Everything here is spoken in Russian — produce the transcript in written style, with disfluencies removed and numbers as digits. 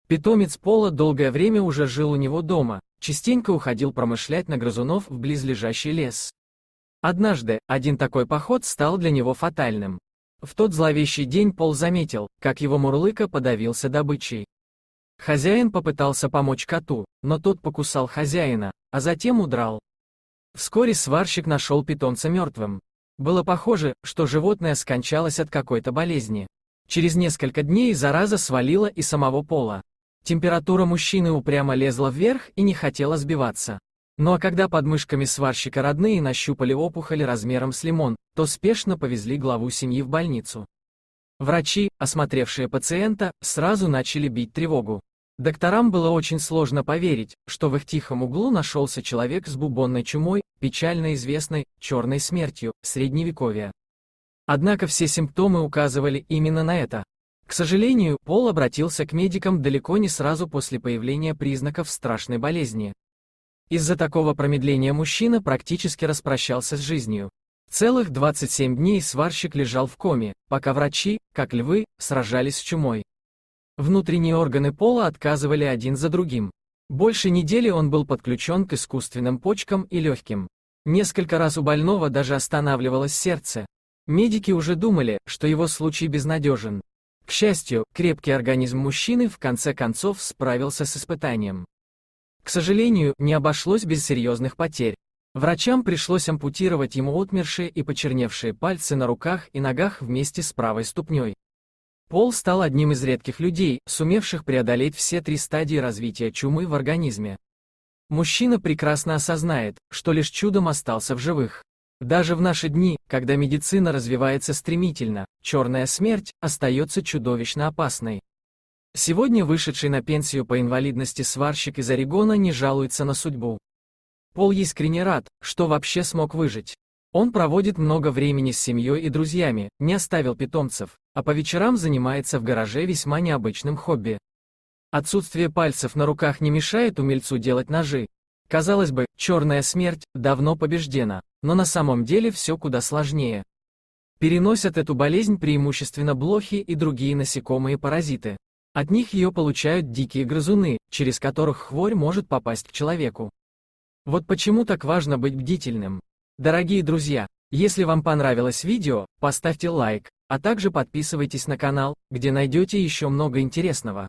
Питомец Пола долгое время уже жил у него дома, частенько уходил промышлять на грызунов в близлежащий лес. Однажды, один такой поход стал для него фатальным. В тот зловещий день Пол заметил, как его мурлыка подавился добычей. Хозяин попытался помочь коту, но тот покусал хозяина, а затем удрал. Вскоре сварщик нашел питомца мертвым. Было похоже, что животное скончалось от какой-то болезни. Через несколько дней зараза свалила и самого Пола. Температура мужчины упрямо лезла вверх и не хотела сбиваться. Ну а когда под мышками сварщика родные нащупали опухоль размером с лимон, то спешно повезли главу семьи в больницу. Врачи, осмотревшие пациента, сразу начали бить тревогу. Докторам было очень сложно поверить, что в их тихом углу нашелся человек с бубонной чумой, печально известной черной смертью Средневековья. Однако все симптомы указывали именно на это. К сожалению, Пол обратился к медикам далеко не сразу после появления признаков страшной болезни. Из-за такого промедления мужчина практически распрощался с жизнью. Целых 27 дней сварщик лежал в коме, пока врачи, как львы, сражались с чумой. Внутренние органы Пола отказывали один за другим. Больше недели он был подключен к искусственным почкам и легким. Несколько раз у больного даже останавливалось сердце. Медики уже думали, что его случай безнадежен. К счастью, крепкий организм мужчины в конце концов справился с испытанием. К сожалению, не обошлось без серьезных потерь. Врачам пришлось ампутировать ему отмершие и почерневшие пальцы на руках и ногах вместе с правой ступней. Пол стал одним из редких людей, сумевших преодолеть все 3 стадии развития чумы в организме. Мужчина прекрасно осознает, что лишь чудом остался в живых. Даже в наши дни, когда медицина развивается стремительно, черная смерть остается чудовищно опасной. Сегодня вышедший на пенсию по инвалидности сварщик из Орегона не жалуется на судьбу. Пол искренне рад, что вообще смог выжить. Он проводит много времени с семьей и друзьями, не оставил питомцев, а по вечерам занимается в гараже весьма необычным хобби. Отсутствие пальцев на руках не мешает умельцу делать ножи. Казалось бы, черная смерть давно побеждена, но на самом деле все куда сложнее. Переносят эту болезнь преимущественно блохи и другие насекомые-паразиты. От них ее получают дикие грызуны, через которых хворь может попасть к человеку. Вот почему так важно быть бдительным. Дорогие друзья, если вам понравилось видео, поставьте лайк, а также подписывайтесь на канал, где найдете еще много интересного.